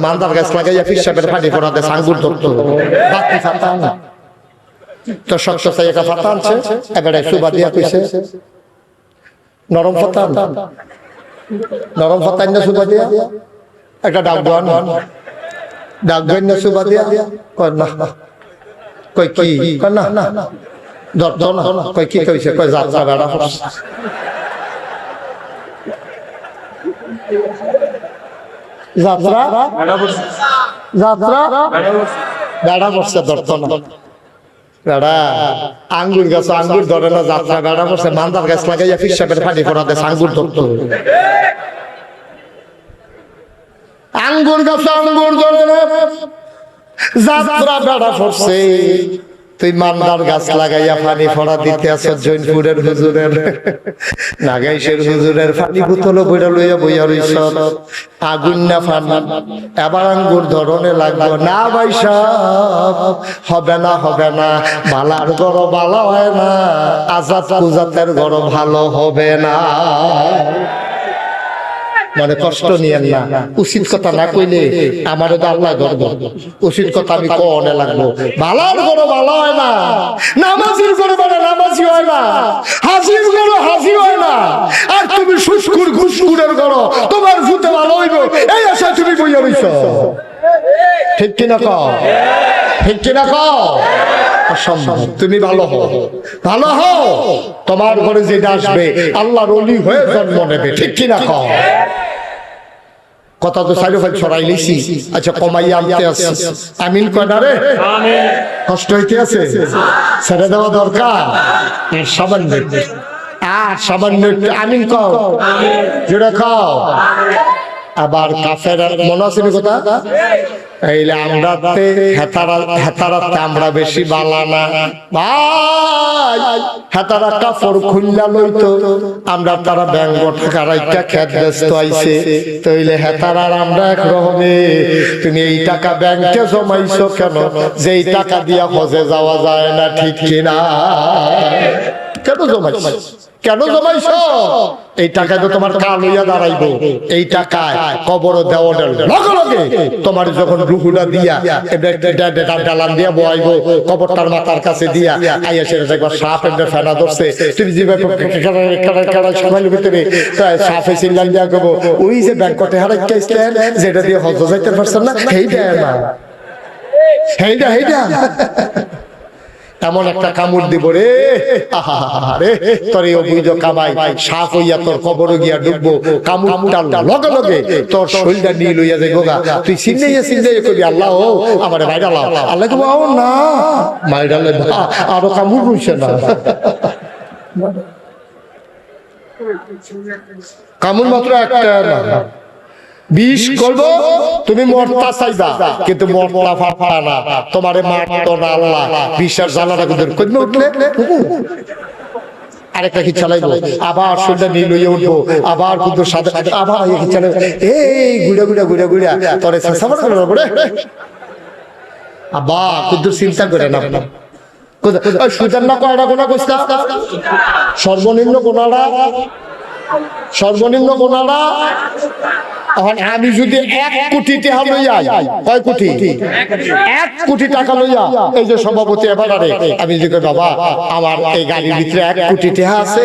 মান্দার গাছ লাগাইয়া পিসাবের পানি পড়াতে আঙ্গুর ধরতো বাকি ফাতা না তো শক্ত চাই একটা ফাতা আনছে এবারে সুবা দিয়া কইছে নরম ফাতা নরম ফাতা না সুবা দিয়া একটা ডাক দেওয়ান ডাক দেন না সুবা দিয়া কয় না কই কি কয় না ধরতো না কই কি কইছে কয় যাত্রা বেড়া যাত্রা যাত্রা বেড়া পড়ছে ধরতো না বেড়া আঙ্গুর গাছ আঙ্গুর ধরে না যাত্রা বেড়া পড়ছে মান্দার গাছ লাগাইয়া পিসাবের পানি পড়াতে আঙ্গুর ধরতো আঙ্গুর গাছ আঙ্গুর ধরে না যাত্রা বেড়া পড়ছে তুই মান্দার গাছ লাগাইয়া পানি ফড়া দিতে আছো জৈনপুরের হুজুরের নাগাইশের হুজুরের পানি বোতল বইরা লইয়া বইয়া রইছ আগুন না ফানি এবার আঙ্গুর ধরনে লাগবে না ভাই সাহেব হবে না বালার গড় ভালো হয় না আজাদ কুজাতের গড় ভালো হবে না মানে কষ্ট নিয়েন না উচিত কথা না কইলে আমারও তো আল্লাহ গর্ব উচিত কথা আমি কনে লাগবো ভালার গড় ভালো হয় না নামাজির গড় মানে নামাজি হয় না হাজির গড় হাজির হয় না আর তুমি সুস্কুর ঘুষকুরের গড় তোমার ভূতে ভালো হইব এই আশায় তুমি বইয়া রইছ ঠিক কিনা কও ঠিক কিনা কও অসম্ভব তুমি ভালো হও তোমার ঘরে যেটা আসবে আল্লাহর ওলি হয়ে জন্ম নেবে ঠিক কিনা কও কথা তো সাইড ফাইড ছড়াই লিছি আচ্ছা কমাইয়া আনতে আছে আমিন কয় না রে আমিন কষ্ট হইতে আছে ছেড়ে দেওয়া দরকার সামান্য আমিন কও জোরে কও আবার কাফের মনে আছে কথা এইলে আমরাতে হেতারাতে আমরা বেশি বালা না ভাই হেতারা কাপড় খুললা লইতো আমরা তারা ব্যাংক টাকা রাইকা খেত ব্যস্ত আইছে তইলে হেতারার আমরা এক রকমে তুমি এই টাকা ব্যাংকে জমাইছো কেন যেই টাকা দিয়া হজে যাওয়া যায় না ঠিক কিনা কেন জমাইছো এই টাকায় তো তোমার কাল হইয়া দাঁড়াইবো এই টাকায় কবর দেওয়ার লগে লগে তোমার যখন রুহুটা দিয়া ডালান দিয়া বয়াইবো কবরটার মাথার কাছে দিয়া আইয়া সেটা একবার সাপ এমনি ফেনা ধরছে তুমি যেভাবে সময়ের ভিতরে সাপে চিল্লান দিয়া গবো ওই যে ব্যাংকটে হারাইতেন যেটা দিয়ে হজ যাইতে পারছেন না হেইটা এমন একটা কামড় দিব রে রে তোর এই অবৈধ কামাই সাপ হইয়া তোর কবর গিয়া ডুববো কামড়টার লগে লগে তোর শরীরটা নিয়ে লইয়া যাইবো গা তুই চিন্তাইয়া করবি আল্লাহ ও আমার ভাইরা লাও আল্লাহ কবো ও না মাইরা আরো কামড় রইছে না কামড় মাত্র একটা না বিষ করবো তুমি মরতা চাইবা কিন্তু মরতা ফাফা না তোমারে মারতো না আল্লাহ বিশ্বাস জানাটা কইবে উঠলে আরেকটা কি চালাইবো আবার শরীরটা নিয়ে লইয়া উঠবো আবার কিন্তু সাদা আবার কি চালাইবো এই গুড়া তোরে সাসাবার করে আবার কিন্তু চিন্তা করে না সুজান না কয়টা কোনা কইছা সর্বনিম্ন কোনাটা আমি যদি 1 কোটি টাকা লইয়া কয় কোটি 1 কোটি টাকা লইয়া এই যে সভাপতি এবারে আমি যদি বাবা আমার এই গাড়ির ভিতরে 1 কোটি টাকা আছে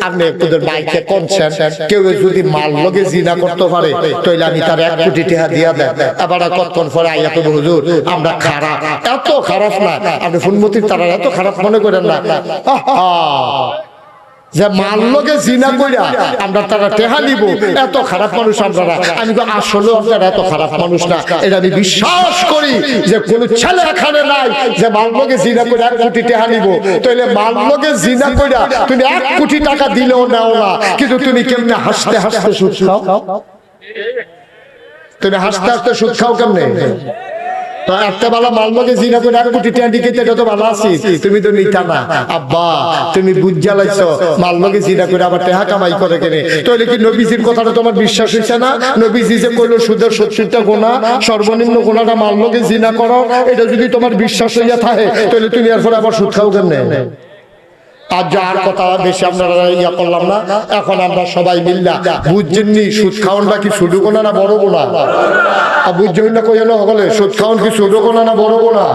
আপনি তোদের বাইকে কোনছেন কেউ যদি মাল লগে জিনা করতে পারে তাইলে আমি তার 1 কোটি টাকা দিয়া দেন এবার কতক্ষণ পরে আইয়া তো হুজুর আমরা খারাপ এত খারাপ না আপনি ফুলমতির তারা এত খারাপ মনে করেন না যে মাল লগে জিনা কইরা আমরা তারা টেহা নিব এত খারাপ মানুষ আমরা না আমি তো আসলে আপনারা এত খারাপ মানুষ না এটা আমি বিশ্বাস করি যে কোন ছেলে এখানে নাই যে মাল লগে জিনা কইরা 1 কোটি টাকা নিব তাইলে মাল লগে জিনা কইরা তুমি 1 কোটি টাকা দিলেও নাও না কিন্তু তুমি কেমনে হাসতে সুদ খাও তুমি হাসতে সুদ খাও কেমনে তো একটা বেলা মালমকে জিনা করে 1 কোটি টাকা দিকে এটা তো ভালো আছি তুমি তো নিতা না আব্বা তুমি বুঝা লাইছো মালমকে জিনা করে আবার টাকা কামাই করে কেনে তাহলে কি নবীজির কথাটা তোমার বিশ্বাস হইছে না নবীজি যে কইলো সুদের 70টা গুনাহ সর্বনিম্ন গুনাহটা মালমকে জিনা করো এটা যদি তোমার বিশ্বাস হইয়া থাকে তাহলে তুমি এরপর আবার সুদ খাও কেমনে আর যার কথা বেশি আপনারা ইয়া করলাম না। এখন আমরা সবাই মিল্লা বুঝছেননি সুদ খাওয়ানটা কি ছোট গোনা না বড় গোনা? বুঝছেন না কই না হলে সুদ খাওয়ান কি ছোট গোনা না বড় গোনা?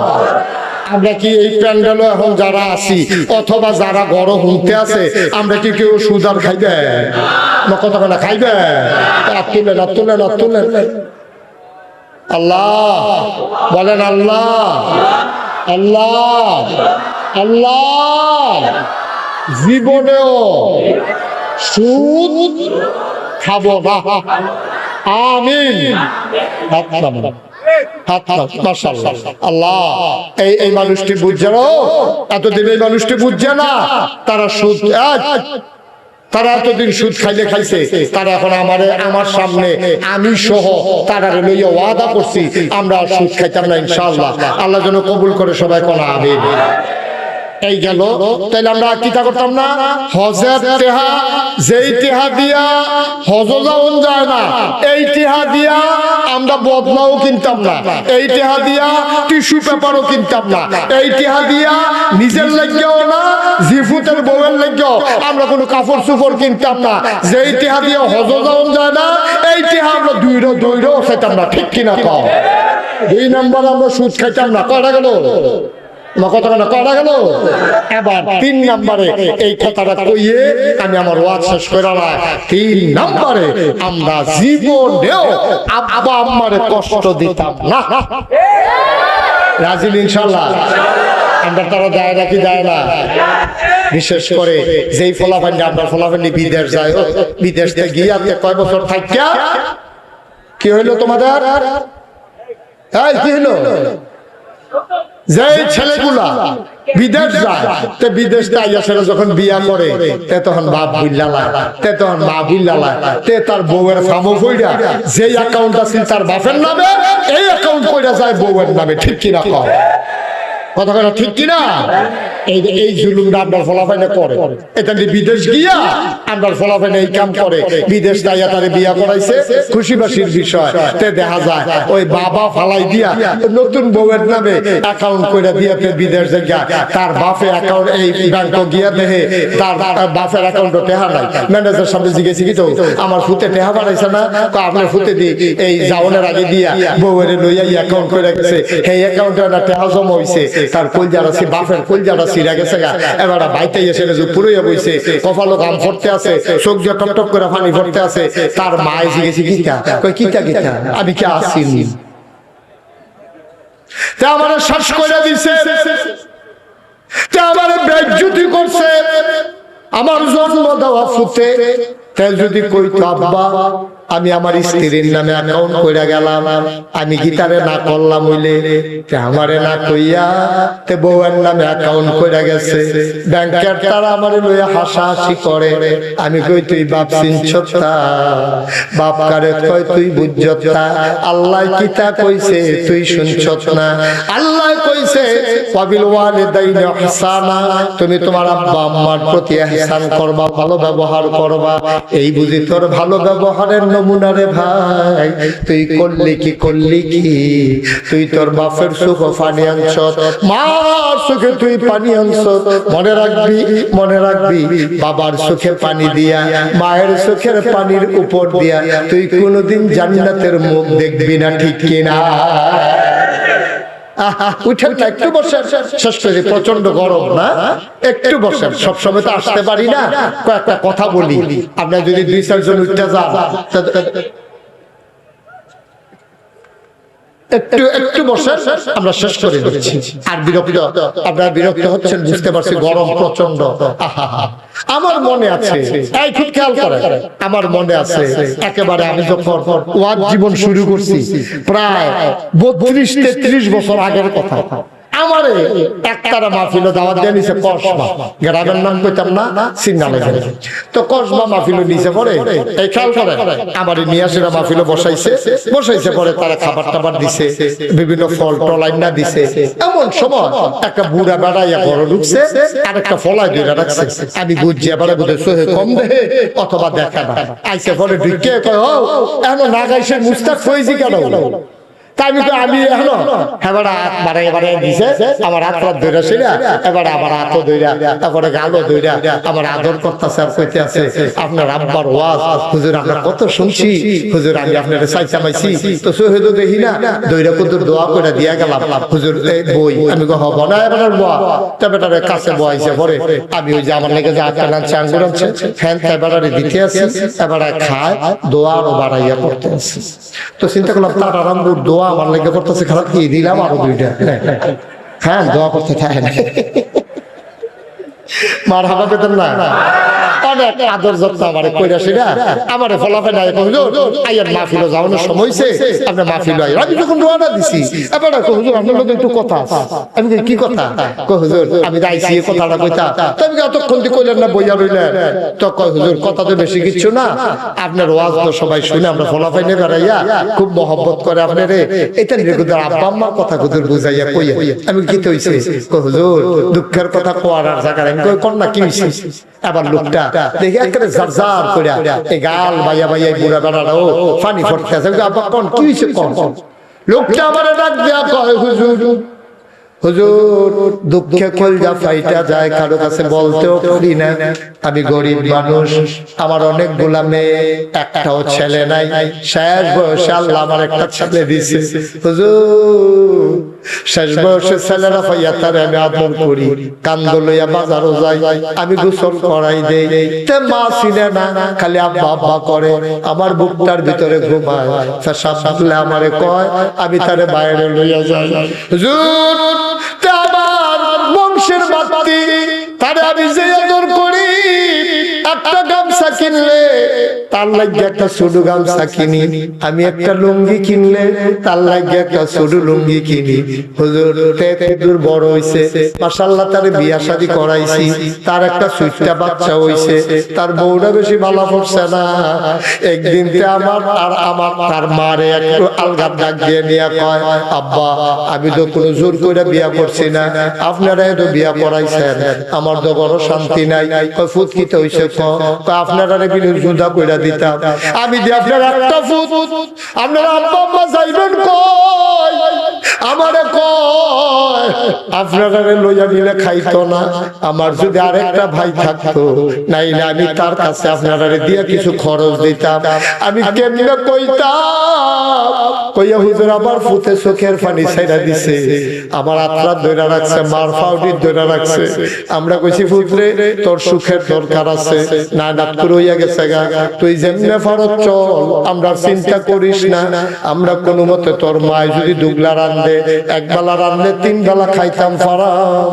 আমরা কি এই প্যান্ডেলে এখন যারা আছি অথবা যারা গড় হুঁতে আছে আমরা কি কেউ সুদ আর খাইবে না? কথা না খাইবে? তুলেন তুলেন তুলেন আল্লাহ বলেন আল্লাহ আল্লাহ আল্লাহ জীবনেও সুদ খাবো না। আমিন। আল্লাহ এই মানুষটি বুঝছে না, এতদিন এই মানুষটি বুঝছে না তারা সুদ, তারা এতদিন সুদ খাইলে খাইছে, তারা এখন আমার সামনে আমি সহ তারা লইয়া ওয়াদা করছি আমরা সুদ খাইতাম না ইনশাআল্লাহ। আল্লাহ যেন কবুল করে সবাই কোন আমিন। এই গেল, তাইলে আমরা কিতা করতাম না? হজের টেহা, যেই টেহা দিয়া হজ যাওন যায় না, এই টেহা দিয়া আমরা বদলাও কিনতাম না, এই টেহা দিয়া টিস্যু পেপারও কিনতাম না, এই টেহা দিয়া নিজের লাগেও না জিফুতের বউয়ের লাগেও আমরা কোনো কাপড় চুপড় কিনতাম না। যেই টেহা দিয়া হজ যাওন যায় না, এই টেহা আমরা দৈরও খাইতাম না। ঠিক কিনা কও? 2 নম্বর আমরা সুদ খাইতাম না। কয়টা গেল? করা গেল। এবার 3 নম্বরে এই কথাটা কইয়ে আমি আমার ওয়াজ শেষ করলাম। 3 নম্বরে আমরা জীবনেও আব্বা আম্মারে কষ্ট দিতাম না। রাজি ইনশাআল্লাহ? আমরা তারা দেয় নাকি দেয় না? বিশেষ করে যেই ফলাফান্ডি আমরা ফলাফান্ডি বিদেশ যায়, বিদেশ থেকে গিয়ে কয় বছর থাকিয়া কি হইলো তোমাদের? কি হইলো? যে ছেলেগুলা বিদেশ যায়, বিদেশ যখন বিয়া করে তখন বাপ বুঝলালায়, তখন মা বুঝলালায়, তার বউয়ের ফামো কইরা যে অ্যাকাউন্ট আছে তার বাপের নামে, এই অ্যাকাউন্ট কইরা যায় বউয়ের নামে। ঠিক কিনা কও? কথা কথা ঠিক কিনা? এই জুলুমটা আপনার ফলাফাইনে করে। এটা বিদেশ গিয়া আপনার ফলাফাইনে এই কাম করে। বিদেশ যাইয়া তারে বিয়া করাইছে, খুশি বাসির বিষয়। তে দেখা যায় ওই বাবা ফালাই দিয়া নতুন বউয়ের নামে অ্যাকাউন্ট করে দিয়া বিদেশ গিয়া তার বাপের অ্যাকাউন্ট এই ব্যাংক গিয়া দেখে তার বাপের অ্যাকাউন্টে টেহা নাই। ম্যানেজার সামনে জিজ্ঞেস কি তো আমার ফুতে টেহা বাড়াইছে না? আপনার ফুতে দিয়ে এই যাওনের আগে দিয়া বউয়ের লইয়া অ্যাকাউন্ট করে গেছে, এই অ্যাকাউন্টে না টেহা জমা হইছে, তার কলজার আছে বাপের কলজার সিরা গেছে গা। এবার বাইতে এসে পুরোই বইছে, কপালো গাম ফরতে আছে, চোখ দিয়ে টপ টপ করে পানি ভরতে আছে। তার মায় জিজ্ঞেস গীতা কই কিতা গীতা আমি কি আসিনি? তা আমার শ্বাস করে দিছে, তা আমার বেজ্জতি করছে। আমার জন্ম দেওয়া ফুতে তেল যদি কইতো আব্বা আমি আমার স্ত্রীর নামে অ্যাকাউন্ট কইরা গেলাম, আমি গীতারে না করলাম হইলে আমারে না কইয়া তে বউয়ের নামে অ্যাকাউন্ট কইরা গেছে। ব্যাংকের তারা আমারে লইয়া হাসাহাসি করে। আমি কই তুই বাপ চিনছতা? বাপ কারে কয় তুই বুঝছতা? আল্লাহ কিতা কইছে তুই শুনছত না? আল্লাহ কইছে ওয়াবিল ওয়ালিদাইনি ইহসানা, তুমি তোমার আব্বা আম্মার প্রতি ইহসান করবা, ভালো ব্যবহার করবা। এই বুঝি তোর ভালো ব্যবহারের নমুনা রে ভাই। তুই করলি কি? তুই তোর বাপের সুখ পানি আনছ, মার সুখে তুই পানি আনছ। মনে রাখবি বাবার সুখে পানি দিয়া, মায়ের সুখের পানির উপর দিয়া তুই কোনোদিন জান্নাতের মুখ দেখবি না। ঠিক কিনা? উঠেন না, একটু বসেন। শেষ করে প্রচন্ড গরম না, একটু বসেন। সবসময় তো আসতে পারি না, কয়েকটা কথা বলি। আপনার যদি 2-4 জন উঠতে যান, একটু বসেন, আমরা শেষ করে দিচ্ছি। আর বিরক্ত আপনারা বিরক্ত হচ্ছেন বুঝতে পারছি, গরম প্রচন্ড। আমার মনে আছে, এই খুব খেয়াল করেন, আমার মনে আছে একেবারে আমি যখন ওয়াজ জীবন শুরু করছি প্রায় 32-33 বছর আগের কথা। আমারে একতারা মাহফিলে দাওয়াত দিয়ে নিছে কসমা, গ্রামের নাম কইতাম না, সিগনালে গেলে তো কসমা মাহফিলে নিচে পড়ে। এই খেয়াল করে আমারে নিয়ে আসেরা মাহফিলে বসাইছে পরে তারা খাবার টাবার দিছে, বিভিন্ন ফল টল আইনা দিছে। এমন সময় একটা বুড়া বেড়াইয়া ঘরে ঢুকছে, আর একটা ফলাই ধরে রাখছে। আমি বুঝছি এবারে বুঝে সোহে কম দেহে অথবা দেখা না। আইসে পরে ঢুকে কয় ও এখন না গাইছে মুস্তাক ফৈজি কেন? তাই আমি এখনো এবার হাত বাড়াই দিছে, আমার হাত পা ধরে সেরা, এবার আমার হাতও ধইরা, তারপরে গালও ধইরা আমার আদর করতেছে আর কইতে আছে আপনার আব্বার ওয়াজ হুজুর আমরা কত শুনছি, হুজুর আমি আপনার চাইছি তো সহিদও দেখি না, দইরা কত দোয়া করে দিয়া গেলাম হুজুর বই, আমি হব না এবার বয়া, তবে তার কাছে বয়াইছে পরে আমি ওই যে আমার লেগে যে আটটা নাচছে আঙ্গুর আনছে ফ্যান এবারে দিতে আছি, এবারে খায় দোয়া আরো বাড়াইয়া করতে আছে। তো চিন্তা করলাম তার আরামপুর দোয়া আমার লেগে করতেছে, খারাপ কি দিলাম আরো দুইটা, হ্যাঁ দোয়া করতে থাকে না মার হাবা পেতেন না, অনেক আদর যত্ন আমারে কইরা সেটা আমারে ফলাফে নাই হুজুর আইয়ার মাহফিল যাওয়ানোর সময় হইছে, আপনি মাহফিল আই আমি যখন রওনা দিছি এবার হুজুর আপনার লগে একটু কথা আছে, আমি কি কথা কই হুজুর আমি যাইছি এই কথাটা কইতা, তুমি এতক্ষণ দি কইলেন না বইয়া রইলেন, তো কই হুজুর কথা তো বেশি কিছু না, আপনার ওয়াজ তো সবাই শুনে আমরা ফলাফাই নে বেড়াইয়া খুব মহব্বত করে আপনারে, এটা নির্গুদার আব্বা আম্মা কথা হুজুর বুঝাইয়া কইয়া, আমি কি তো হইছে কই হুজুর দুঃখের কথা কোয়ার জায়গা আমি কই কোন না কি হইছে, আবার লোকটা দেখি একেবারে জারজার কইরা এই গাল বাইয়া বাইয়া বুড়া বেড়াটাও পানি ফটতেছে, আব্বা কোন কি হইছে কোন, লোকটা আমারে ডাক দিয়া কয় হুজুর হুজুর দুঃখে কলজা ফাইটা যায়, কারো কাছে বলতেও পারি না, আমি গরিব মানুষ, আমার অনেকগুলা মেয়ে একটাও ছেলে নাই, শেষ বয়সে আল্লাহ আমার একটা ছেলে দিছে হুজুর, শেষ বয়সে ছেলেরা পাইয়া তারে আমি আদর করি, কান্দ লইয়া বাজারও যাই, আমি গোসল করাই দেই, তে মা ছিলে না খালি আব্বা আব্বা করে, আমার বুকটার ভিতরে ঘুমায়, সামনে আমারে কয়, আমি তারে বাইরে লইয়া যাই হুজুর, আমার বংশের বাতি তারে আমি যে আদর করি, একটা গামছা কিনলে তার লাগে একটা ছোট গামছা কিনি, আমি একটা লুঙ্গি কিনলে তার লাগে একটা ছোট লুঙ্গি কিনি, হুজুর দূর বড় হইছে মাশাআল্লাহ, তারে বিয়া শাদী করাইছি, তার একটা সুইটটা বাচ্চা হইছে, তার বউটা বেশি ভালো পড়ছে না, একদিন আমার তার মারে একটু আলগা ডাক দিয়ে নিয়ে কয় আব্বা আমি তো কোনো জোর করে বিয়া করছি না, আপনারা তো বিয়া করাইছেন, আমার তো বড় শান্তি নাই, ফুৎকিতে হইছে আপনারা জুদা কইরা দিতাম, আমি দিয়ে আপনার একটা ফুট আপনারা আব্বা আম্মা যাইবেন কই, আমারে কয় আপনারা লইয়া নিলে খাইতো না, আমার যদি আরেকটা ভাই থাকতো নাইলে আমি তার কাছে আপনারা দিয়ে কিছু খরচ দিতাম, আমি কেমনে কইতাম, কইয়া হুজুর আবার ফুতে চোখের পানি ছাইড়া দিছে, আমার আত্রা ধরে রাখছে, মার ফাউডি ধরে রাখছে, আমরা কইছি ফুতরে তোর সুখের দরকার আছে, না নাট করে হইয়া গেছে গা, তুই যেমনে ফরজ চল, আমরা চিন্তা করিস না, আমরা কোনো মতে তোর মায় যদি দুগলা রান্ধে একবেলা রান্ধলে তিন বেলা খাইতাম ফারাম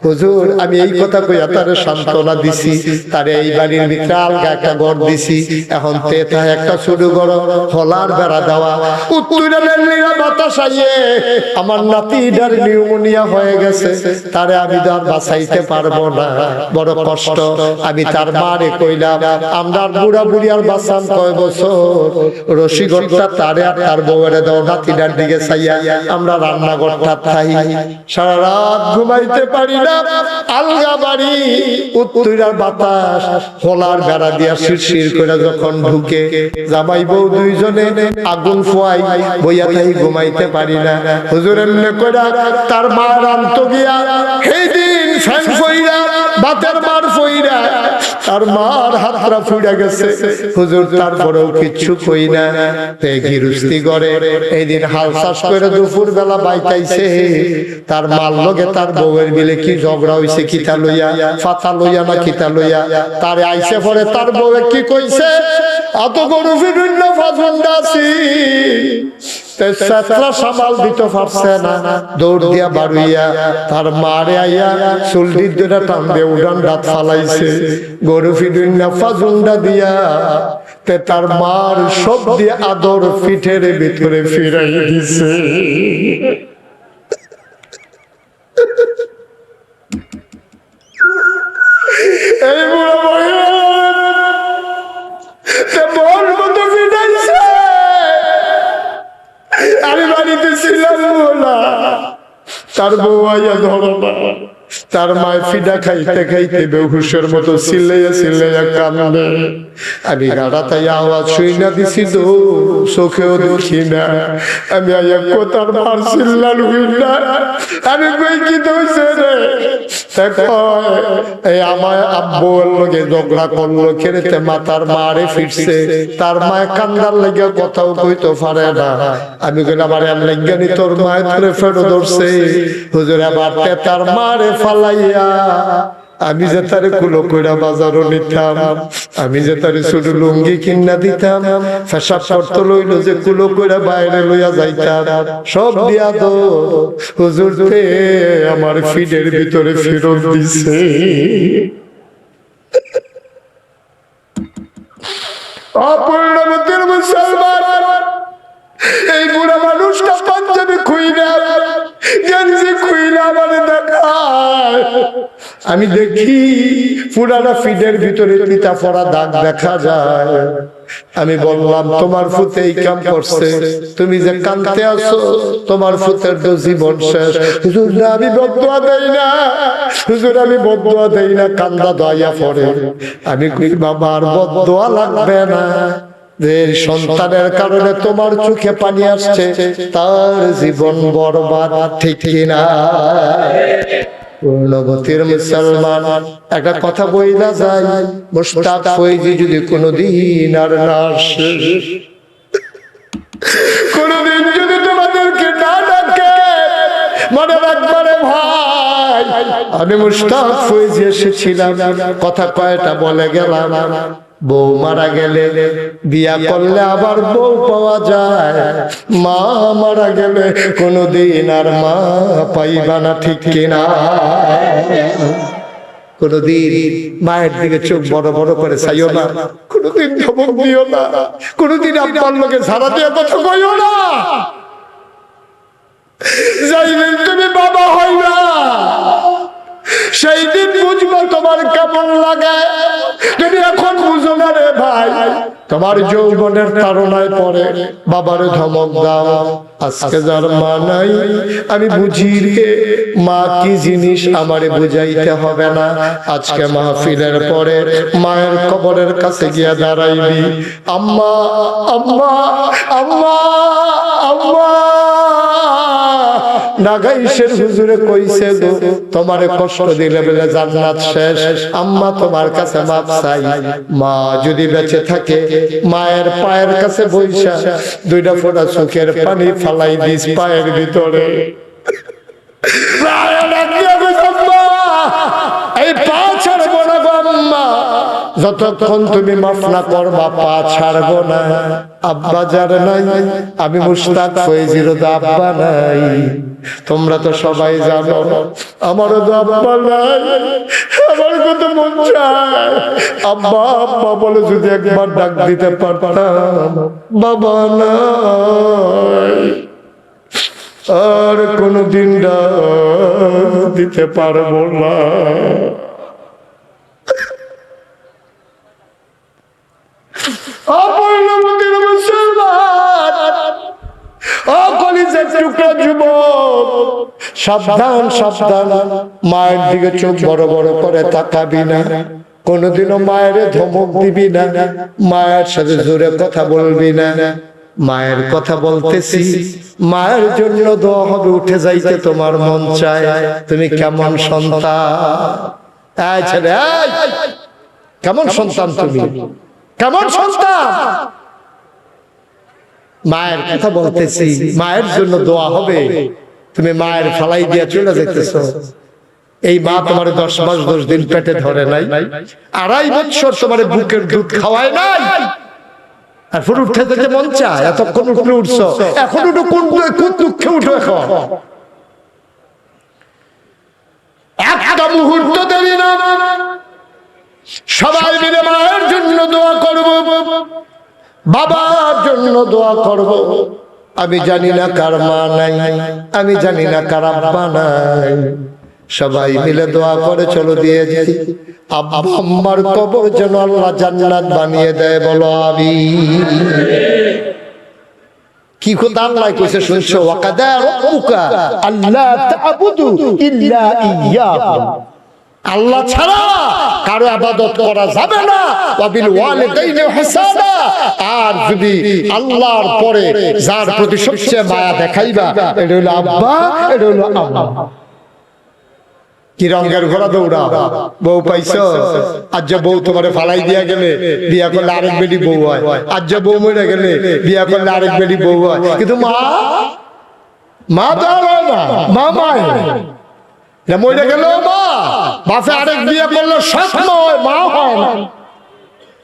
হুজুর, আমি এই কথা কইয়া তারে সান্ত্বনা দিছি, তারে এই বাড়ির ভিতরে আলগা একটা ঘর দিছি, এখন তেতা একটা ছোট ঘর হলার বেড়া দেওয়া, উত্তরের নীরা বাতাস আইয়ে আমার নাতিটার নিউমোনিয়া হয়ে গেছে, তারে আমি তো আর বাঁচাইতে পারবো না, বড় কষ্ট, আমি তার মারে কইলাম আমরা বুড়া বুড়ি আর বাঁচান কয় বছর, রশিগড়টা তারে আর তার বউরে দাও, নাতিটার দিকে চাইয়া আমরা রান্নাঘরটা থাই, সারা রাত ঘুমাইতে পারি না, আলগা বাড়ি, উত্তরের বাতাস হোলার বেড়া দিয়া শিরশির করে যখন ঢুকে, জামাই বউ দুইজনে আগুন ফোয়াই বইয়া থাই, ঘুমাইতে পারি না, হুজুরের কইরা তার মা রান্ত গিয়া সেই দিন ফ্যান ফইরা বাতের মার ফইরা তার মার হাতরা ফুইরা গেছে, হুজুর তারপরেও কিচ্ছু কই না, গিরুস্তি করে এই দিন হাল চাষ করে দুপুর বেলা বাইতাইছে, তার মার লগে তার বউয়ের মিলে কি ঝগড়া হইছে, কিতা লইয়া ফাতা লইয়া না কিতা লইয়া, তারে আইছে পরে তার বউয়ে কি কইছে, এত গরু ফিরুন ফাজুন্ডা আছি, সামাল দিতে পারছে না, দৌড় দিয়া বাড়ুইয়া তার মারে আইয়া চুলটির দুটা টান দিয়ে উড়ান রাত ফালাইছে, গরু ফিরুন না ফাজুন্ডা দিয়া, তার মার সব দিয়ে আদর পিঠের ভিতরে ফিরাই দিছে। এই বুড়া বল মতো ফিরাইছে, আমি বাড়িতে ছিলাম না, তার বউ আইয়া ধরো না, তার মায় ফিডা খাইতে খাইতে বেহুশের মতো চিল্লাইয়া চিল্লাইয়া কান্দে। আমি গাড়াতাই আওয়াজ শুই না দিছি তো চোখেও দেখি না। আমি আয়া কোথার মার চিল্লাল হই না। আমি কই কি দইছে রে? এই আমার আব্বু লগে ঝগড়া করলো, খেলতে মাতার মারে ফিরছে, তার মায় কান্দার লেগে কথাও কইতে পারে না। আমি কইলাম আমার লেগানি তোর মায় ধরে ফেরো ধরছে। হুজুর আবার তার মারে ফালাইয়া আমি যে তারে কুলো কইরা বাজারও নিতাম, আমি যে তারে ছোট লুঙ্গি কিনা দিতাম, পেশাব করতে লইলো যে কুলো কইরা বাইরে লইয়া যাইতাম, সব দিয়া দো হুজুর আমার ফিডের ভিতরে ফেরত দিছে। অপূর্ণবতীর মুসলমান, এই বুড়া মানুষটা পাঞ্জাবি খুইনা গেঞ্জি খুইনা আমার দেখায়। আমি দেখি পুরানা ফিডের ভিতরে তিতা পড়া দাগ দেখা যায়। আমি বললাম তোমার ফুতে এই কাম করছে, তুমি যে কানতে আছো তোমার ফুতের তো জীবন শেষ। হুজুর না আমি বদদুয়া দেই না, হুজুর আমি বদদুয়া দেই না, কান্দা দয়া পড়ে। আমি কই বাবা আর বদদুয়া লাগবে না, যে সন্তানের কারণে তোমার চোখে পানি আসছে তার জীবন বরবাদ, ঠিক কিনা? পূর্ণবতীর মুসলমান, একটা কথা বইলা যায়, মুশতাক ফৈজি যদি কোনদিন আর না আসে, কোনদিন যদি তোমাদেরকে না ডাকে, মনে রাখবে ভাই আমি মুশতাক ফৈজি এসেছিলাম, কথা কয়টা বলে গেলাম। বউ মারা গেলে বিয়া করলে আবার বউ পাওয়া যায়, মা মারা গেলে কোনদিন আর মা পাইবা না, ঠিক কিনা? কোনদিন মায়ের দিকে চোখ বড় বড় করে চাইও না, কোনদিন ধমক দিও না, কোনদিন আপনার লোকে ঝাড়া দিয়ে কথা কইও না। যাইবেন তুমি বাবা হইবা, সেই দিন বুঝবো তোমার কেমন লাগে। তুমি এখন বুঝো না রে ভাই, তোমার যৌবনের তাড়নায় পড়ে বাবারে ধমক দাও। আজকে যার মা নাই আমি বুঝি রে মা কি জিনিস, আমারে বুঝাইতে হবে না। আজকে মাহফিলের পরে মায়ের কবরের কাছে গিয়া দাঁড়াইবি, আম্মা আম্মা আম্মা আম্মা। নাগাইশের হুজুরে কইছে গো তোমারে কষ্ট দিলে বলে জান্নাত শেষ, আম্মা তোমার কাছে মাপ চাই। মা যদি বেঁচে থাকে মায়ের পায়ের কাছে বইসা দুইটা ফোঁটা চোখের পানি ফালাই দিস পায়ের ভিতরে। এই পা ছাড়বো না আম্মা, যতক্ষণ তুমি মাফ না করবা পা ছাড়বো না। আব্বা যার নাই, আমি মুশতাক ফৈজির আব্বা নাই। তোমরা তো সবাই জানো আমারও তো আব্বা নাই, আমার কত মন চায় আব্বা আব্বা বলে যদি একবার ডাক দিতে পারতাম। বাবা নাই, আর কোনদিন ডাক দিতে পারবো না। সাবধান সাবধান, মায়ের দিকে চোখ বড় বড় করে তাকাবি না, কোনদিনও মায়ের ধমক দিবি না, মায়ের সাথে জোরে কথা বলবি না। মায়ের কথা বলতেছি, মায়ের জন্য দোয়া হবে, উঠে যাইতে তোমার মন চায়। তুমি কেমন সন্তান, ছেলে কেমন সন্তান, তুমি কেমন সন্তান? মায়ের কথা বলতেছি, মায়ের জন্য দোয়া হবে, তুমি মায়ের ফালাই দিয়া চলে যাইতেছ। এই মা তোমার 10 মাস 10 দিন পেটে ধরে নাই, 2.5 বছর তোমার বুকের দুধ খাওয়ায় নাই, আর ফুট উঠে যেতে মন চায়। এতক্ষণ উঠে উঠছো, এখন উঠো কোন দুঃখে উঠো, এখন একটা মুহূর্ত দেরি না, সবাই মিলে মায়ের জন্য দোয়া করব, বাবার জন্য দোয়া করব। আমি জানি না কার মা নাই, আমি জানি না কার আব্বা নাই, সবাই মিলে দোয়া করে চলো দিয়ে যাই। আব্বা আম্মার কবর যেন আল্লাহ জান্নাত বানিয়ে দেয়, বলো আমিন। কি কথা আল্লাহ কইছে শুনছো, ওয়াকাদা রাব্বুকা আল্লা তা'বুদু ইল্লা ইয়্যাহু, আল্লাহ ছাড়া কারো ইবাদত করা যাবে না, ওয়া বিল ওয়ালিদাইনি ইহসানা, আর যদি আল্লাহর পরে যার প্রতি সবচেয়ে মায়া দেখাইবা এটা হলো আব্বা, এটা হলো আম্মা। কি রঙের ঘোড়া দৌড়া, বউ পাইছো, আজ যে বউ তোমারে ফালাই দিয়া গেলে বিয়া করলে আরেক বেটি বউ হয়, আজ যে বউ মরে গেলে বিয়া করলে আরেক বেটি বউ হয়, কিন্তু মা মা দাঁড়ায় না, মা মায় মরে গেল মা, বাপে আরেক বিয়ে করলে সব মা হয় না,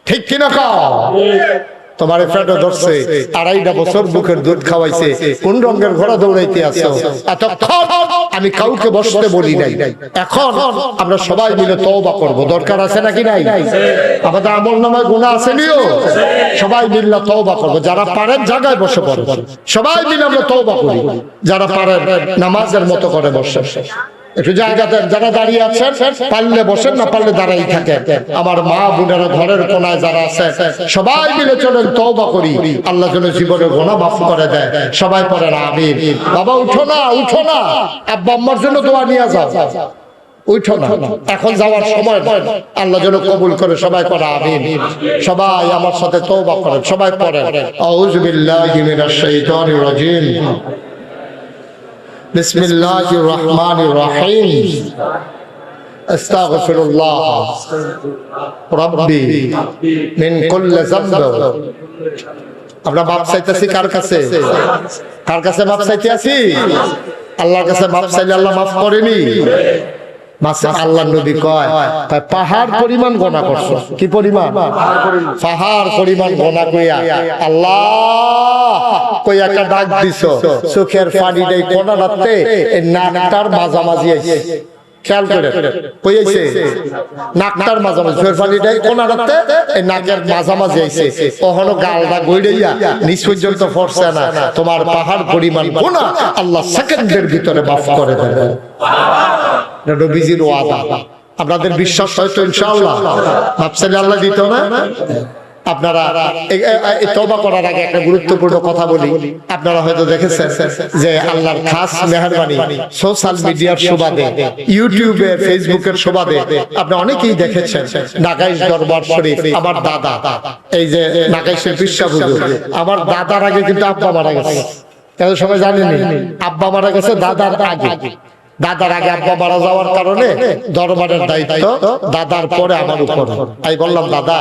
ঠিক কিনা কাও? তোমার পেটে ধরছে, 2.5 বছর বুকের দুধ খাওয়াইছে, কোন রঙের ঘোড়া দৌড়াইতে আছো? এতক্ষণ আমি কাউকে বসতে বলি নাই, এখন আমরা সবাই মিলে তওবা করব, দরকার আছে নাকি নাই? আমাদের আমলনামায় গুনাহ আছে নিও, সবাই মিলে তওবা করব। যারা পারেন জায়গায় বসে পড়ব, সবাই মিলে আমরা তওবা করি। যারা পারেন নামাজের মতো করে বসে, একটু জায়গাতে যারা দাঁড়িয়ে আছেন পারলে বসেন, না পারলে দাঁড়াই থাকেন। আমার মা বোনেরা ঘরের কোনায় যারা আছে সবাই মিলে চলেন তওবা করি, আল্লাহ যেন জীবনের গুনাহ মাফ করে দেয়। সবাই পড়েন আমিন। বাবা উঠো না, উঠো না, আব্বা আম্মার জন্য দোয়া নিয়ে যাও, উঠো না, এখন যাওয়ার সময় নয়, আল্লাহ যেন কবুল করে। সবাই পড়ে আমিন। সবাই আমার সাথে তওবা করেন, সবাই পড়েন আউযু বিল্লাহি মিনাশ শাইতানির রাজিম, বিসমিল্লাহির রহমানির রহিম, আস্তাগফিরুল্লাহ রাব্বি মিন কুল্লি যামব। আমরা মাপ চাইতেছি কার কাছে? কার কাছে মাপ চাইতে আছি? আল্লাহর কাছে মাপ চাইলে আল্লাহ মাফ করেনি? আল্লাহ নবী কয় পাহাড় পরিমাণ গোনা করছো। কি পরিমাণ? পাহাড় পরিমাণ গোনা কইয়া আল্লাহ কই একটা ডাক দিছো, চোখের পানি দেই কোনা রাতে এই নাকটার মাঝামাঝি আইছে। খেয়াল করে কইছে নাকটার মাঝামাঝি, চোখের পানি দেই কোনা রাতে এই নাকের মাঝামাঝি আইছে। ওহনো গালটা গইড়াইয়া নিচ পর্যন্ত পড়ছে না। তোমার পাহাড় পরিমাণ গোনা আল্লাহ সেকেন্ডের ভিতরে মাফ করে দেবে। নবীজির ওয়াদা, আপনাদের বিশ্বাস হয়তো ইনশাআল্লাহ মাপ চাইলে আল্লাহ দিত না? আপনারা এই তওবা করার আগে একটা গুরুত্বপূর্ণ কথা বলি। আপনারা হয়তো দেখেছেন যে আল্লাহর খাস মেহেরবানি সোশ্যাল মিডিয়ার সুবাদে, ইউটিউবে ফেসবুকের সুবাদে আপনারা অনেকেই দেখেছেন নাগাইশ দরবার শরীফ। আমার দাদা, এই যে নাগাইশের পিসা হুজুর, আমার দাদার আগে কিন্তু আব্বা মারা গেছে। কেন সবাই জানেনি? আব্বা মারা গেছে দাদার আগে। দাদার আগে আব্বা মারা যাওয়ার কারণে দরবারের দায়িত্ব দাদার পরে আমার উপর। আমি বললাম দাদা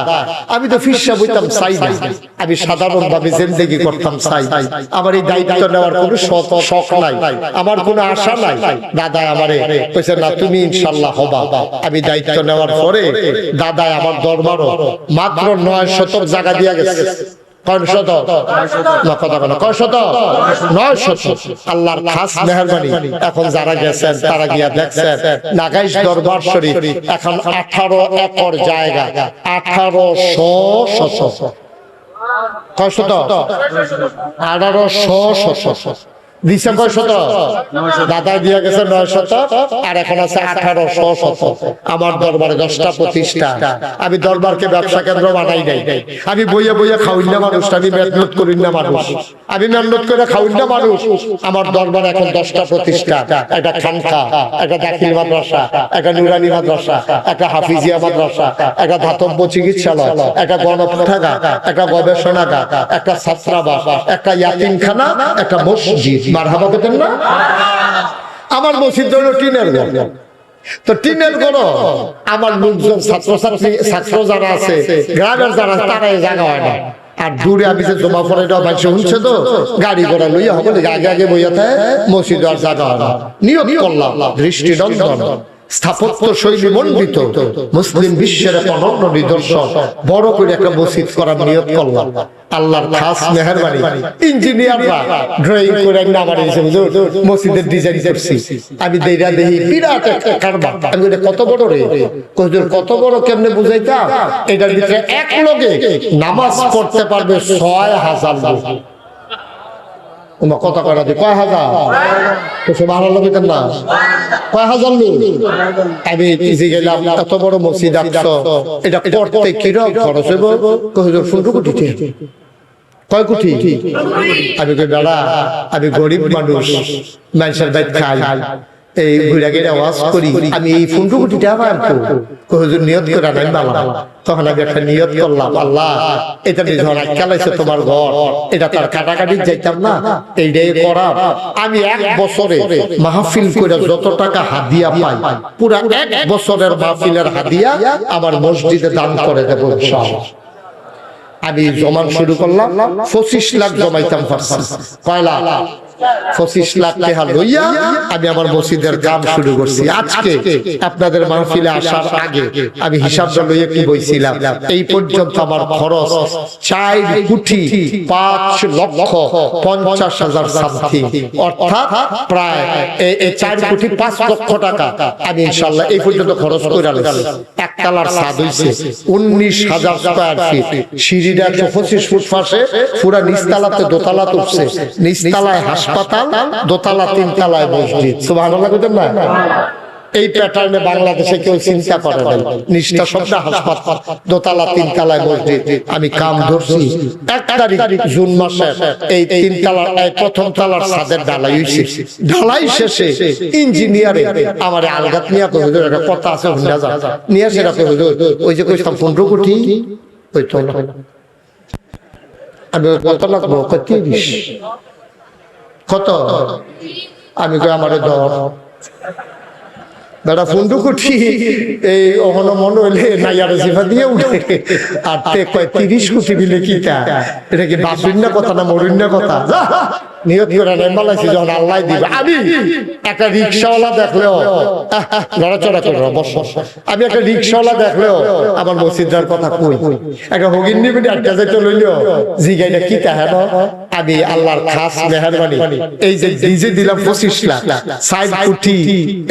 আমি তো ফিরসা বইতাম চাই না, আমি সাধারণ ভাবে জিন্দেগি করতাম চাই, আমার এই দায়িত্ব নেওয়ার কোনো শখ নাই, আমার কোনো আশা নাই। দাদা আমারে কইছে না তুমি ইনশাআল্লাহ হবা। আমি দায়িত্ব নেওয়ার পরে দাদা আমার দরবারও মাত্র 900 জায়গা দিয়া গেছে। আল্লাহর খাস মেহেরবানি। এখন যারা গেছেন তারা গিয়া দেখছেন নাগাইশ দরবার শরীফ এখন 18 একর জায়গা, 1800 দিছে কয় শত? দাদা দিয়া গেছে 900, আর এখন আছে 1800। আমার দরবারে 10টা প্রতিষ্ঠা। আমি দরবারকে ব্যবসা কেন্দ্র বানাই নাই। আমি বইয়া বইয়া খাওয়াই না মানুষ, আমি মেহনত করি না মানুষ, আমি মেহনত করে খাওয়াই না মানুষ। আমার দরবারে এখন 10টা প্রতিষ্ঠা, একটা খানকা, একটা দাখিল মাদ্রাসা, একটা নুরানি মাদ্রাসা, একটা হাফিজিয়া মাদ্রাসা, একটা ধাতব্য চিকিৎসালয়, একটা গণপাঠাগার, একটা গবেষণাগার, একটা ছাত্রাবাস, একটা ইয়াতিমখানা, একটা মসজিদ। মারহাবা বলেন না? আমার মসজিদ হলো টিনের ঘর। তো টিনের ঘর আমার লোকজন ছাত্রছাত্রী ছাত্র যারা আছে গ্রামের যারা তারা জায়গা হয় না। আর দূরে আমি যে জমা পড়ে শুনছে তো গাড়ি ঘোড়া লইয়া হবে আগে আগে বইয়া থাকে, মসজিদ আর জায়গা হয় না। নিয়ত করলাম দৃষ্টিনন্দন স্থাপত্য শৈলী মণ্ডিত মুসলিম বিশ্বের এক অনন্য নিদর্শন বড় করে একটা মসজিদ করার নিয়ত করলাম। আল্লাহর খাস মেহেরবানি ইঞ্জিনিয়াররা ড্রয়িং করে আমার মসজিদের ডিজাইন করছি। আমি দেইরা দেখি বিরাট একটা কারবার। আমি কত বড় রে, কত বড় কেমনে বুঝাইতাম? এটার ভিতরে এক লগে নামাজ পড়তে পারবে 6000 লোক। কত করা দিই? কয় হাজার? ভালো লাগতেন না? কয় হাজার লোক? আমি গেলাম এত বড় মসজিদ আসছো, এটা করতে কিরকম খরচ হইব? 15 কোটি টাকা। কয় কোটি? আমি কই দাদা আমি গরিব মানুষ, মানুষের বাইত খাই, এই ঘুরাগের আওয়াজ করি, আমি এই 15 কোটি টাকা পাবো, হুজুর নিয়ত করে নাই বালা। তখন আমি একটা নিয়ত করলাম, আল্লাহ এটা যখন আজকালাইছে তোমার ঘর, এটা তার কাটাকাটি যাইতাম না, এইটাই করা। আমি 1 বছরে মাহফিল করে যত টাকা হাদিয়া পাই, পুরা 1 বছরের মাহফিলের হাদিয়া আমার মসজিদে দান করে দেবো ইনশাআল্লাহ। আমি জমান শুরু করলাম, 25 লাখ জমাইতাম পারছি। কয় লাখ? 25 লাখ টাকা লইয়া আমি আমার মসজিদের কাম শুরু করছি। আজকে আপনাদের মাহফিলে আসার আগে আমি হিসাবটা লইয়া কি বইছিলাম, এই পর্যন্ত আমার খরচ 4 কোটি 5 লক্ষ 50,000 সামথিং, অর্থাৎ প্রায় 4 কোটি 5 লক্ষ টাকা আমি ইনশাআল্লাহ এই পর্যন্ত খরচ করে আনছি। একতলার ছাদ হইছে 19,000 স্কয়ার ফিট, সিঁড়িটা 125 ফুট ফাঁসে, পুরা নিচতলাতে দোতলা তুলছে, নিচতলায় হাসপাতাল, দোতলা 3 তলায় মসজিদ। সুবহানাল্লাহ কইতেন না? এই প্যাটার্নে বাংলাদেশে কেউ চিন্তা করে না। নিষ্ঠা শব্দ হাসপাতাল, দোতলা 3 তলায় মসজিদ। আমি কাম ধরছি 1 তারিখ জুন মাসে, এই 3 তলার প্রথম তলার ছাদের ঢালাই হইছে। ঢালাই শেষে ইঞ্জিনিয়ারে আমারে আলগাত নিয়া কই, হুজুর একটা কথা আছে হুন্ডা যা নিয়া, সেটা কই হুজুর ওই যে কইতাম 15 কোটি ওই তো না, আমি কত লাগবো? 30। কত? আমি কই আমারে ধর বেটা 15 কোটি, এই ওখানে মনে হইলে নাইয়ারে জিফা দিয়ে উঠে, আর তে কয় 30 কোটি দিলে কি তা? এটা কি বাসুন না কথা না মরুন না কথা? নিয়ত করে নেমালাইছি যখন আল্লাহ দিবে। আমি একটা রিক্সাওয়ালা দেখলেও লড়াচড়া করে বসো, আমি একটা রিক্সাওয়ালা দেখলেও আমার মসজিদার কথা কই, একটা হগিন নিবি একটা যাইতে লইলেও জিগাইটা কি তা? হ্যাঁ আমি আল্লাহর খাস মেহেরবানি, এই যে ডিজে দিলাম 25 লাখ, 60 কোটি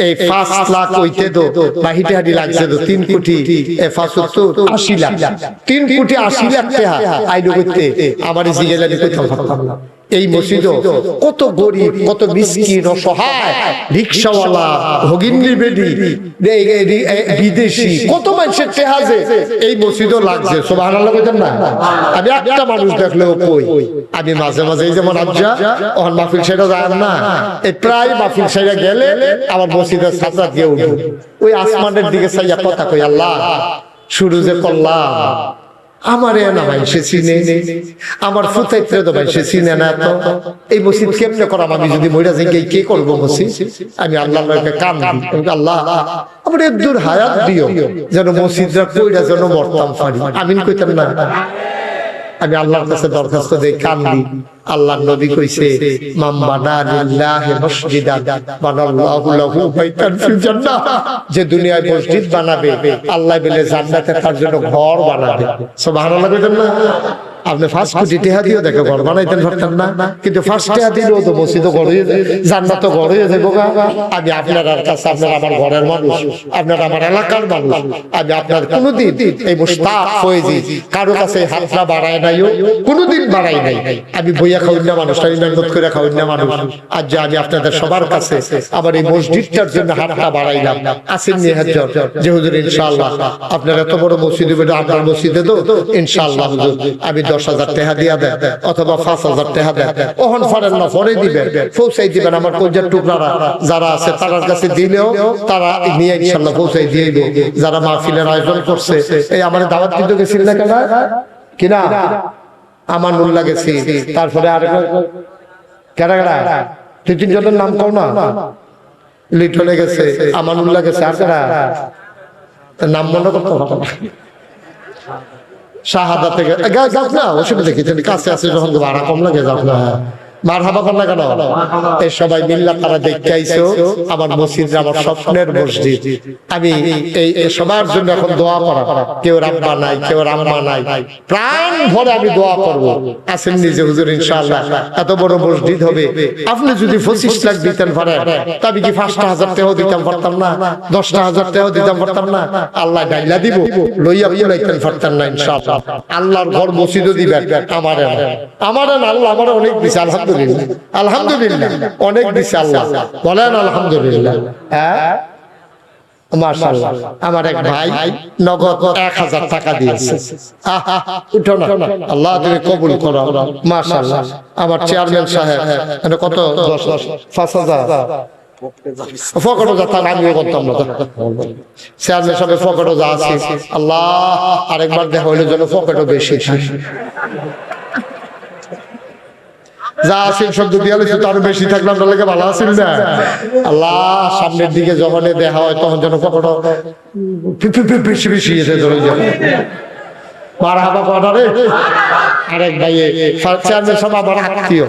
এই 5 লাখ হইতে দো বাহিতে হাডি লাগছে তো 3 কোটি 80 লাখ, 3 কোটি 80 লাখ টাকা আইডো করতে আমার জিগাইলা দি কইতাম পারতাম না। এই মসজিদ কত গরিব, কত মিসকিন, অসহায়, রিকশাওয়ালা, হগিন্নি বেডি, বিদেশি, কত মানুষের টেহাজে এই মসজিদও লাগছে। সুবহানাল্লাহ কইতেন না? আমি একটা মানুষ দেখলেও কই, আমি মাঝে মাঝে এই যেমন আজ্জা ওখান মাহফিল সেটা যায় না, এই প্রায় মাহফিল সেটা গেলে আমার মসজিদের ছাদরা দিয়ে উঠব, ওই আসমানের দিকে চাইয়া কথা কই, আল্লাহ শুরু যে করলাম আমারে না মানুষে চিনে, আমার ফুতাইত্রে তো মানুষে চিনে না, তো এই মসজিদ কেমনে করাম? আমি যদি মইরা যাই কে করবো মসজিদ? আমি আল্লাহকে কান দিই, আল্লাহ আমার একদূর হায়াত দিও, যেন মসজিদরা কইরা যেন মরতাম পারি। আমিন কইতাম না? আমি আল্লাহর কাছে দরখাস্ত দেই, কান্দি। আল্লাহর নবী কইছে, মান বানা লিল্লাহি মসজিদান বানাল্লাহু লাহু বাইতান ফিল জান্নাহ, যে দুনিয়ায় মসজিদ বানাবে আল্লাহ বলে জান্নাতে তার জন্য ঘর বানাবে। সুবহানাল্লাহ কইতেন না? আপনি 5 কোটি টাকা দিও দেখো ঘর বানাইতেন পারতেন না, কিন্তু 5 টাকা দিলেও তো মসজিদ ঘর হয়ে যায়, জান্নাত তো ঘর হয়ে যাবে। আমি আপনার কাছে, আপনার আমার ঘরের মানুষ, আপনার আমার এলাকার মানুষ, আমি আপনার কোনোদিন এই মুস্তাক হয়ে যাই, কারো কাছে হাতটা বাড়ায় নাইও, কোনোদিন বাড়াই নাই। আমি বইয়া খাওয়াই না মানুষ, আমি মেহনত করে খাওয়াই না মানুষ। আজ যে আমি আপনাদের সবার কাছে আমার এই মসজিদটার জন্য হাতটা বাড়াইলাম, আসেন নিয়ে হাজার যে হুজুর ইনশাআল্লাহ আপনার এত বড় মসজিদ হবে, আপনার মসজিদে তো ইনশাআল্লাহ হুজুর আমি 10,000 টাকা দিয়া দেন অথবা 5,000 টাকা দেন, ওহন ফরেন না ফরে দিবেন, পৌঁছাই দিবেন। আমার কলজার টুকরারা যারা আছে তার কাছে দিলেও তারা নিয়ে ইনশাআল্লাহ পৌঁছাই দিয়ে দিবে। যারা মাহফিলের আয়োজন করছে, এই আমার দাওয়াত দিতে গেছিল না কেন কিনা, আমানুল্লাহ গেছি, তারপরে আর কেডা কেডা 2-3 জনের নাম কও না, লিটনে গেছে, আমানুল্লাহ গেছে, আর কেডা নাম মনে করতে হবে না, শাহাদা থেকে যাও না, অসুবিধা কি, কাছে আছে যখন ভাড়া কম লাগে যাও না, মারহাবা কর না কেন? এই সবাই মিল্লা তারা দেখতে আইছো আমার মসজিদ, আমার স্বপ্নের মসজিদ। আমি এই সবার জন্য এখন দোয়া করা, কেউ রাব্বা নাই, কেউ রাম্মা নাই, প্রাণ ভরে আমি দোয়া করবো। আসেন নিজে হুজুর ইনশাআল্লাহ এত বড় মসজিদ হবে, আপনি যদি 25 লাখ দিতেন পারেন, তবে কি 5,000 টাকাও দিতাম পারতাম না, 10,000 টাকাও দিতাম পারতাম না? আল্লাহ ডাইলা দিব, লইয়া লইতেন পারতাম না ইনশাআল্লাহ। আল্লাহর ঘর মসজিদও দিবেন আমারে, আমারে আল্লাহ আমারে অনেক দিছে, আলহামদুলিল্লাহ আলহামদুলিল্লাহ অনেক দিছে আল্লাহ, বলেন আলহামদুলিল্লাহ। হ্যাঁ মাশাআল্লাহ আমার এক ভাই নগদ 1000 টাকা দিয়েছে। উঠো না, আল্লাহ তুমি কবুল করো। মাশাআল্লাহ আমার চেয়ারম্যান সাহেব এটা কত 5,000 ফকড় যা আমিও করতাম না চেয়ারম্যান সাহেব ফকড় যা আছে আল্লাহ আরেকবার দেখা হইলে যেন ফকড় বেশি যা আসেন সব দুনিয়া লইছে তার বেশি থাকলে আমরা লাগে ভালো আছেন না আল্লাহ সামনের দিকে যখন দেখা হয় তখন যেন ফকড় বেশি বেশি এসে ধরে যাবে মারহাবা করা রে আরেক ভাই চেয়ারম্যান সাহেব আমার আত্মীয়